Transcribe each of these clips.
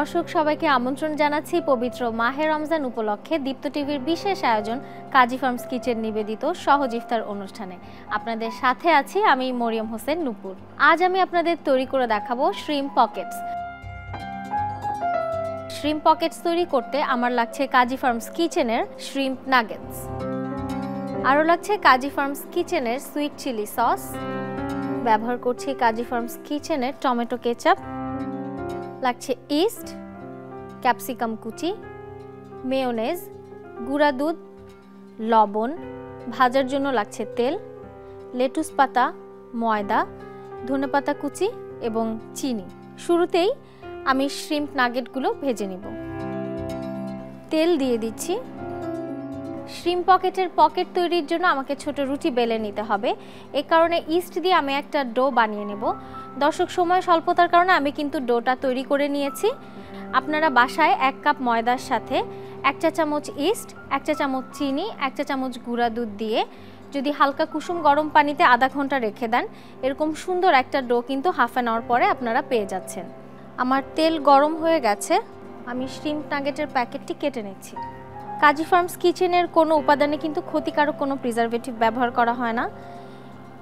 দর্শক সবাইকে আমন্ত্রণ জানাচ্ছি পবিত্র মাহে রমজান উপলক্ষে দীপ্ত টিভির বিশেষ আয়োজন কাজী ফার্মস কিচেন নিবেদিত সহজ ইফতার অনুষ্ঠানে। আপনাদের সাথে আছি আমি মরিয়ম হোসেন নুপুর। আজ আমি আপনাদের তৈরি করে দেখাবো শ্রিম্প পকেটস। শ্রিম্প পকেটস তৈরি করতে আমার লাগছে কাজী ফার্মস কিচেনের শ্রিম্প নাগেটস, আরও লাগছে কাজী ফার্মস কিচেনের সুইট চিলি সস, ব্যবহার করছি কাজী ফার্মস কিচেনের টমেটো কেচাপ, লাগছে ইস্ট, ক্যাপসিকাম কুচি, মেয়োনেজ, গুঁড়া দুধ, লবণ, ভাজার জন্য লাগছে তেল, লেটুস পাতা, ময়দা, ধনেপাতা কুচি এবং চিনি। শুরুতেই আমি শ্রিম্প নাগেটগুলো ভেজে নিব। তেল দিয়ে দিচ্ছি। শ্রিম্প পকেটের পকেট তৈরির জন্য আমাকে ছোট রুটি বেলে নিতে হবে। এই কারণে ইস্ট দিয়ে আমি একটা ডো বানিয়ে নেব। দর্শক, সময় স্বল্পতার কারণে আমি কিন্তু ডোটা তৈরি করে নিয়েছি। আপনারা বাসায় 1 কাপ ময়দার সাথে 1 চা চামচ ইস্ট, 1 চা চামচ চিনি, 1 চা চামচ গুঁড়া দুধ দিয়ে যদি হালকা কুসুম গরম পানিতে আধা ঘন্টা রেখে দেন, এরকম সুন্দর একটা ডো কিন্তু হাফ অ্যান আওয়ার পরে আপনারা পেয়ে যাচ্ছেন। আমার তেল গরম হয়ে গেছে, আমি শ্রিম্প নাগেটের প্যাকেটটি কেটে নিচ্ছি। কাজী ফার্মস কিচেনের কোনো উপাদানে কিন্তু ক্ষতিকারক কোনো প্রিজারভেটিভ ব্যবহার করা হয় না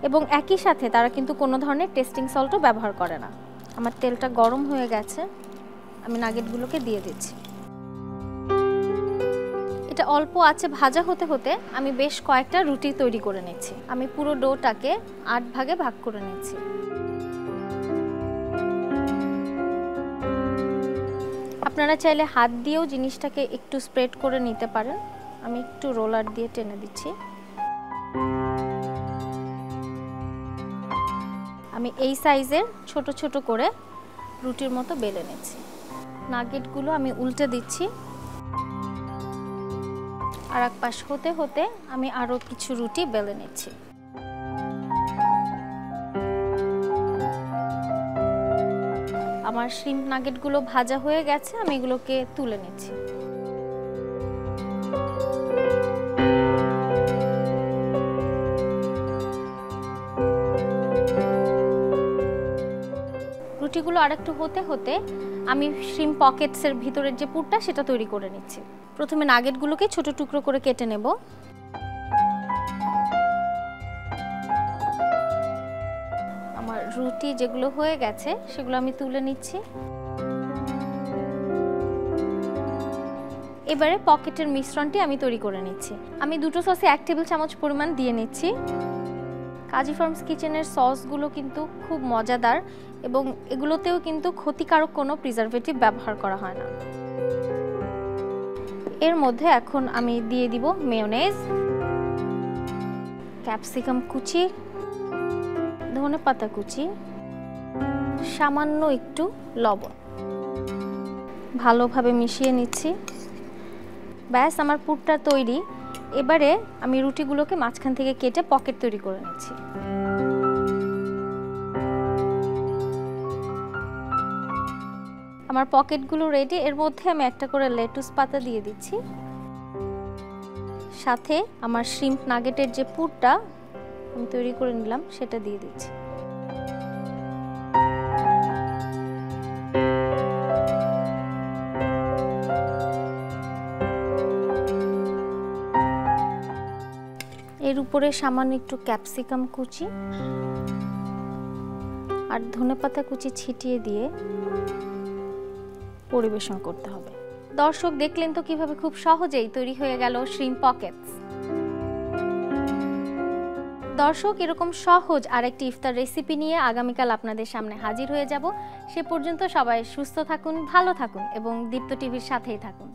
এবং একই সাথে তারা কিন্তু কোনো ধরনের টেস্টিং সল্টও ব্যবহার করে না। আমার তেলটা গরম হয়ে গেছে, আমি নাগেটগুলোকে দিয়ে দিচ্ছি। এটা অল্প আছে ভাজা হতে হতে আমি বেশ কয়েকটা রুটি তৈরি করে নিচ্ছি। আমি পুরো ডোটাকে 8 ভাগে ভাগ করে নিচ্ছি। আপনারা চাইলে হাত দিয়েও জিনিসটাকে একটু স্প্রেড করে নিতে পারেন। আমি একটু রোলার দিয়ে টেনে দিচ্ছি। আমি এই সাইজের ছোট ছোট করে রুটির মতো বেলে নিচ্ছি। নাগেটগুলো আমি উল্টে দিচ্ছি। আর এক পাশ হতে হতে আমি আরও কিছু রুটি বেলে নিচ্ছি। আমার শ্রিম্প নাগেটগুলো ভাজা হয়ে গেছে, আমি এগুলোকে তুলে নিচ্ছি। রুটিগুলো আরেকটু হতে হতে আমি শ্রিম্প পকেটসের ভিতরের যে পুরটা সেটা তৈরি করে নিচ্ছি। প্রথমে নাগেটগুলোকে ছোট টুকরো করে কেটে নেব। আমার রুটি যেগুলো হয়ে গেছে সেগুলো আমি তুলে নিচ্ছি। এবারে পকেটের মিশ্রণটি আমি তৈরি করে নিচ্ছি। আমি দুটো সসে 1 টেবিল চামচ পরিমাণ দিয়ে নিচ্ছি। কাজী ফার্মস কিচেনের সসগুলো কিন্তু খুব মজাদার এবং এগুলোতেও কিন্তু ক্ষতিকারক কোনো প্রিজারভেটিভ ব্যবহার করা হয় না। এর মধ্যে এখন আমি দিয়ে দিব মেয়োনেজ, ক্যাপসিকাম কুচি, ধনেপাতা কুচি, সামান্য একটু লবণ, ভালোভাবে মিশিয়ে নিচ্ছি। ব্যাস, আমার পুরটা তৈরি। এবারে আমি রুটিগুলোকে মাঝখান থেকে কেটে পকেট তৈরি করে নিচ্ছি। আমার পকেটগুলো রেডি। এর মধ্যে আমি একটা করে লেটুস পাতা দিয়ে দিচ্ছি। সাথে আমার শ্রিম্প নাগেটের যে পুরটা আমি তৈরি করে নিলাম সেটা দিয়ে দিচ্ছি। এর উপরে সামান্য একটু ক্যাপসিকাম কুচি আর ধনেপাতা কুচি ছিটিয়ে দিয়ে পরিবেশন করতে হবে। দর্শক, দেখলেন তো কিভাবে খুব সহজেই তৈরি হয়ে গেল শ্রিম্প পকেটস। দর্শক, এরকম সহজ আরেকটি ইফতার রেসিপি নিয়ে আগামীকাল আপনাদের সামনে হাজির হয়ে যাব। সে পর্যন্ত সবাই সুস্থ থাকুন, ভালো থাকুন এবং দীপ্ত টিভির সাথেই থাকুন।